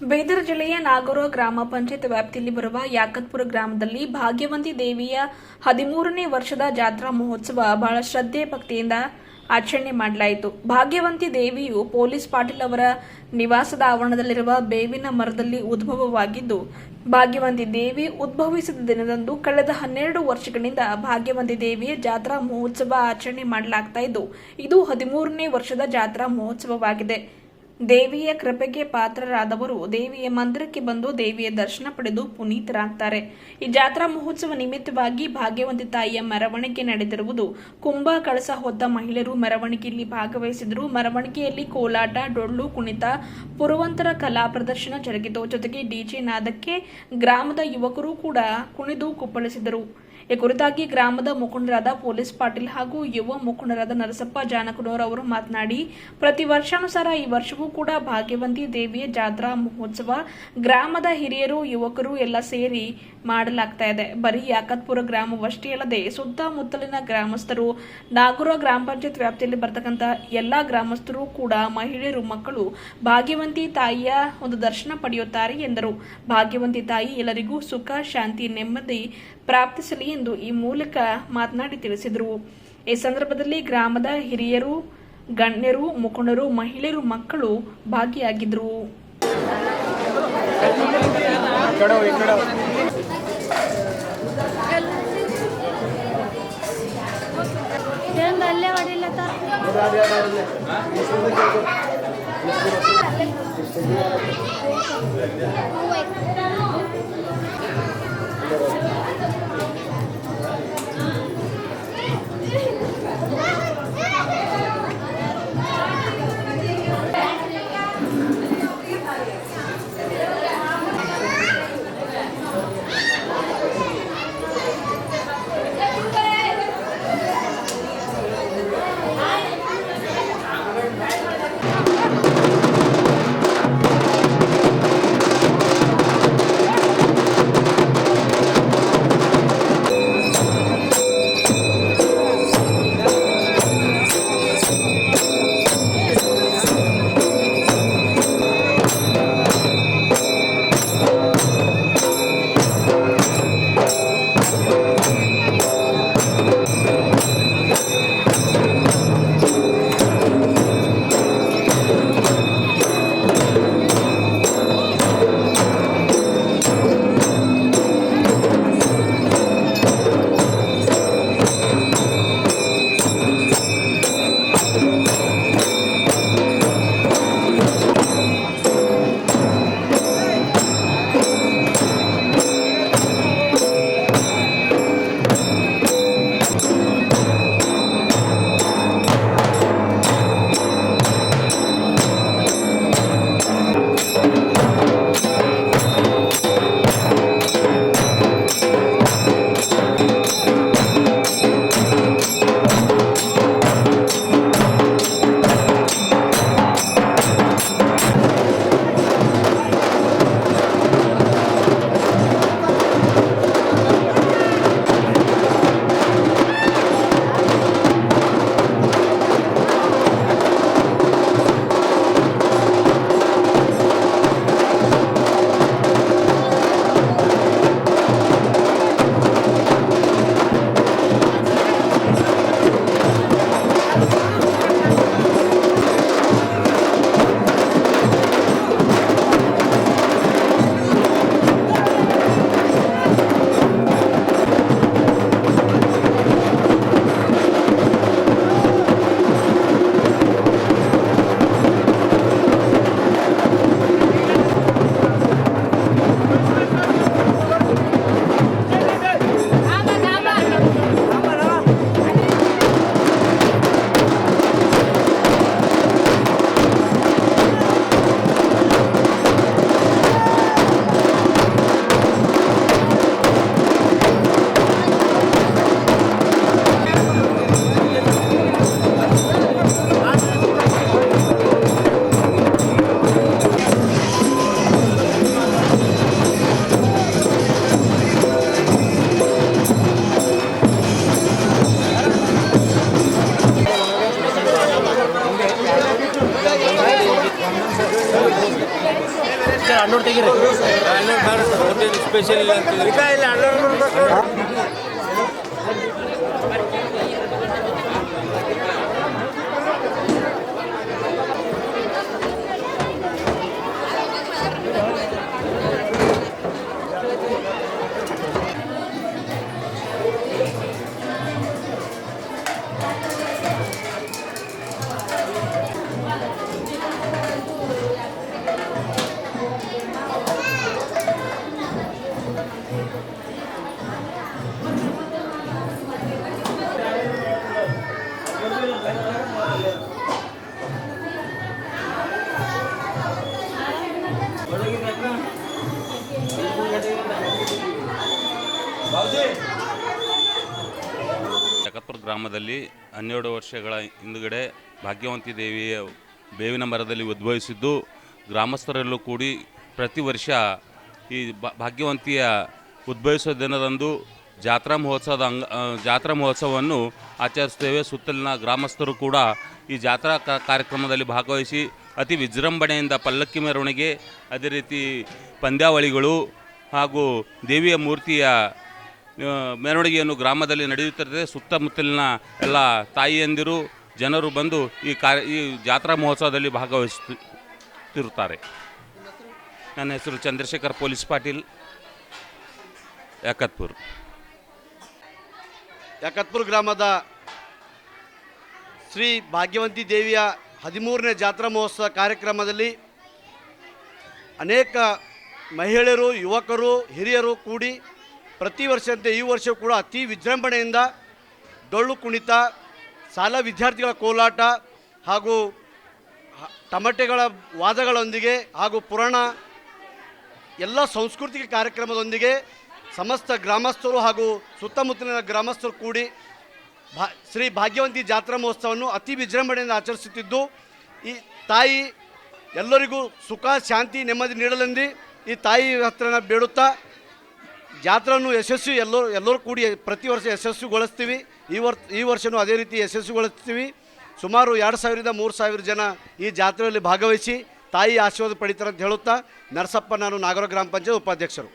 ಬೀದರ್ ಜಿಲ್ಲೆಯ ನಾಗೂರ ಗ್ರಾಮ ಪಂಚಾಯತ್ ವ್ಯಾಪ್ತಿಯಲ್ಲಿ ಬರುವ ಯಾಕತ್ಪುರ ಗ್ರಾಮದಲ್ಲಿ ಭಾಗ್ಯವಂತಿ ದೇವಿಯ 13ನೇ ವರ್ಷದ ಜಾತ್ರಾ ಮಹೋತ್ಸವ ಬಹಳ ಶ್ರದ್ಧೆ ಭಕ್ತಿಯಿಂದ ಆಚರಣೆ ಮಾಡಲಾಯಿತು. ಭಾಗ್ಯವಂತಿ ದೇವಿಯು ಪೊಲೀಸ್ ಪಾಟೀಲ್ ಅವರ ನಿವಾಸದ ಆವರಣದಲ್ಲಿರುವ ಬೇವಿನ ಮರದಲ್ಲಿ ಉದ್ಭವವಾಗಿದ್ದು, ಭಾಗ್ಯವಂತಿ ದೇವಿ ಉದ್ಭವಿಸಿದ ದಿನದಂದು ಕಳೆದ 12 ವರ್ಷಗಳಿಂದ ಭಾಗ್ಯವಂತಿ ದೇವಿಯ ಜಾತ್ರಾ ಮಹೋತ್ಸವ ಆಚರಣೆ ಮಾಡಲಾಗ್ತಾ ಇದ್ದು, ಇದು 13ನೇ ವರ್ಷದ ಜಾತ್ರಾ ಮಹೋತ್ಸವವಾಗಿದೆ. ದೇವಿಯ ಕೃಪೆಗೆ ಪಾತ್ರರಾದವರು ದೇವಿಯ ಮಂದಿರಕ್ಕೆ ಬಂದು ದೇವಿಯ ದರ್ಶನ ಪಡೆದು ಪುನೀತರಾಗ್ತಾರೆ. ಈ ಜಾತ್ರಾ ಮಹೋತ್ಸವ ನಿಮಿತ್ತವಾಗಿ ಭಾಗ್ಯವಂತಿ ತಾಯಿಯ ಮೆರವಣಿಗೆ ನಡೆದಿರುವುದು. ಕುಂಭ ಕಳಸ ಹೊತ್ತ ಮಹಿಳೆಯರು ಮೆರವಣಿಗೆಯಲ್ಲಿ ಭಾಗವಹಿಸಿದರು. ಮೆರವಣಿಗೆಯಲ್ಲಿ ಕೋಲಾಟ, ಡೊಳ್ಳು ಕುಣಿತ, ಪುರವಂತರ ಕಲಾ ಪ್ರದರ್ಶನ ಜರುಗಿತು. ಜೊತೆಗೆ ಡಿಜೆ ನಾದಕ್ಕೆ ಗ್ರಾಮದ ಯುವಕರು ಕೂಡ ಕುಣಿದು ಕುಪ್ಪಳಿಸಿದರು. ಈ ಕುರಿತಾಗಿ ಗ್ರಾಮದ ಮುಖಂಡರಾದ ಪೊಲೀಸ್ ಪಾಟೀಲ್ ಹಾಗೂ ಯುವ ಮುಖಂಡರಾದ ನರಸಪ್ಪ ಜಾನಕನೂರ್ ಅವರು ಮಾತನಾಡಿ, ಪ್ರತಿ ವರ್ಷಾನುಸಾರ ಈ ವರ್ಷವೂ ಕೂಡ ಭಾಗ್ಯವಂತಿ ದೇವಿಯ ಜಾತ್ರಾ ಮಹೋತ್ಸವ ಗ್ರಾಮದ ಹಿರಿಯರು, ಯುವಕರು ಎಲ್ಲ ಸೇರಿ ಮಾಡಲಾಗ್ತಾ ಇದೆ. ಬರೀ ಯಾಕತ್ಪುರ ಗ್ರಾಮವಷ್ಟೇ ಅಲ್ಲದೆ ಸುತ್ತಮುತ್ತಲಿನ ಗ್ರಾಮಸ್ಥರು, ನಾಗೂರ ಗ್ರಾಮ ಪಂಚಾಯತ್ ವ್ಯಾಪ್ತಿಯಲ್ಲಿ ಬರ್ತಕ್ಕಂಥ ಎಲ್ಲಾ ಗ್ರಾಮಸ್ಥರು ಕೂಡ ಮಹಿಳೆಯರು, ಮಕ್ಕಳು ಭಾಗ್ಯವಂತಿ ತಾಯಿಯ ಒಂದು ದರ್ಶನ ಪಡೆಯುತ್ತಾರೆ ಎಂದರು. ಭಾಗ್ಯವಂತಿ ತಾಯಿ ಎಲ್ಲರಿಗೂ ಸುಖ, ಶಾಂತಿ, ನೆಮ್ಮದಿ ಪ್ರಾಪ್ತಿಸಲಿ ಎಂದು ಈ ಮೂಲಕ ಮಾತನಾಡಿ ತಿಳಿಸಿದರು. ಈ ಸಂದರ್ಭದಲ್ಲಿ ಗ್ರಾಮದ ಹಿರಿಯರು, ಗಣ್ಯರು, ಮುಖಂಡರು, ಮಹಿಳೆಯರು, ಮಕ್ಕಳು ಭಾಗಿಯಾಗಿದ್ದರು. ಅನ್ನೋರು ತೆಗೀರಿ. ಸ್ಪೆಷಲ್ ಯಾಕತ್ಪುರ ಗ್ರಾಮದಲ್ಲಿ 12 ವರ್ಷಗಳ ಹಿಂದುಗಡೆ ಭಾಗ್ಯವಂತಿ ದೇವಿಯ ಬೇವಿನ ಮರದಲ್ಲಿ ಉದ್ಭವಿಸಿದ್ದು, ಗ್ರಾಮಸ್ಥರೆಲ್ಲೂ ಕೂಡಿ ಪ್ರತಿ ವರ್ಷ ಈ ಭಾಗ್ಯವಂತಿಯ ಉದ್ಭವಿಸುವ ದಿನದಂದು ಜಾತ್ರಾ ಮಹೋತ್ಸವವನ್ನು ಆಚರಿಸ್ತೇವೆ. ಸುತ್ತಲಿನ ಗ್ರಾಮಸ್ಥರು ಕೂಡ ಈ ಜಾತ್ರಾ ಕಾರ್ಯಕ್ರಮದಲ್ಲಿ ಭಾಗವಹಿಸಿ ಅತಿ ವಿಜೃಂಭಣೆಯಿಂದ ಪಲ್ಲಕ್ಕಿ ಮೆರವಣಿಗೆ, ಅದೇ ರೀತಿ ಪಂದ್ಯಾವಳಿಗಳು ಹಾಗೂ ದೇವಿಯ ಮೂರ್ತಿಯ ಮೆರವಣಿಗೆಯನ್ನು ಗ್ರಾಮದಲ್ಲಿ ನಡೆಯುತ್ತಿರುತ್ತದೆ. ಸುತ್ತಮುತ್ತಲಿನ ಎಲ್ಲ ತಾಯಿಯಂದಿರು ಜನರು ಬಂದು ಈ ಜಾತ್ರಾ ಮಹೋತ್ಸವದಲ್ಲಿ ಭಾಗವಹಿಸುತ್ತಿರುತ್ತಾರೆ. ನನ್ನ ಹೆಸರು ಚಂದ್ರಶೇಖರ್ ಪೊಲೀಸ್ ಪಾಟೀಲ್, ಯಾಕತ್ಪುರ. ಯಾಕತ್ಪುರ ಗ್ರಾಮದ ಶ್ರೀ ಭಾಗ್ಯವಂತಿ ದೇವಿಯ 13ನೇ ಜಾತ್ರಾ ಮಹೋತ್ಸವ ಕಾರ್ಯಕ್ರಮದಲ್ಲಿ ಅನೇಕ ಮಹಿಳೆಯರು, ಯುವಕರು, ಹಿರಿಯರು ಕೂಡಿ ಪ್ರತಿ ವರ್ಷದಂತೆ ಈ ವರ್ಷವೂ ಕೂಡ ಅತಿ ವಿಜೃಂಭಣೆಯಿಂದ ಡೊಳ್ಳು ಕುಣಿತ, ಶಾಲಾ ವಿದ್ಯಾರ್ಥಿಗಳ ಕೋಲಾಟ ಹಾಗೂ ತಮಟೆಗಳ ವಾದಗಳೊಂದಿಗೆ ಹಾಗೂ ಪುರಾಣ ಎಲ್ಲ ಸಾಂಸ್ಕೃತಿಕ ಕಾರ್ಯಕ್ರಮದೊಂದಿಗೆ ಸಮಸ್ತ ಗ್ರಾಮಸ್ಥರು ಹಾಗೂ ಸುತ್ತಮುತ್ತಲಿನ ಗ್ರಾಮಸ್ಥರು ಕೂಡಿ ಶ್ರೀ ಭಾಗ್ಯವಂತಿ ಜಾತ್ರಾ ಮಹೋತ್ಸವವನ್ನು ಅತಿ ವಿಜೃಂಭಣೆಯಿಂದ ಆಚರಿಸುತ್ತಿದ್ದು, ಈ ತಾಯಿ ಎಲ್ಲರಿಗೂ ಸುಖ, ಶಾಂತಿ, ನೆಮ್ಮದಿ ನೀಡಲೆಂದು ಈ ತಾಯಿ ಹತ್ರನ ಬೇಡುತ್ತಾ ಜಾತ್ರೆಯನ್ನು ಎಲ್ಲರೂ ಕೂಡಿ ಪ್ರತಿ ವರ್ಷ ಯಶಸ್ವಿಗೊಳಿಸ್ತೀವಿ. ಈ ವರ್ಷವೂ ಅದೇ ರೀತಿ ಯಶಸ್ವಿಗೊಳಿಸ್ತೀವಿ. ಸುಮಾರು 2000-3000 ಜನ ಈ ಜಾತ್ರೆಯಲ್ಲಿ ಭಾಗವಹಿಸಿ ತಾಯಿ ಆಶೀರ್ವಾದ ಪಡಿತಾರೆ ಅಂತ ಹೇಳುತ್ತಾ, ನರಸಪ್ಪ, ನಾನು ನಾಗರ ಗ್ರಾಮ ಪಂಚಾಯತ್ ಉಪಾಧ್ಯಕ್ಷರು.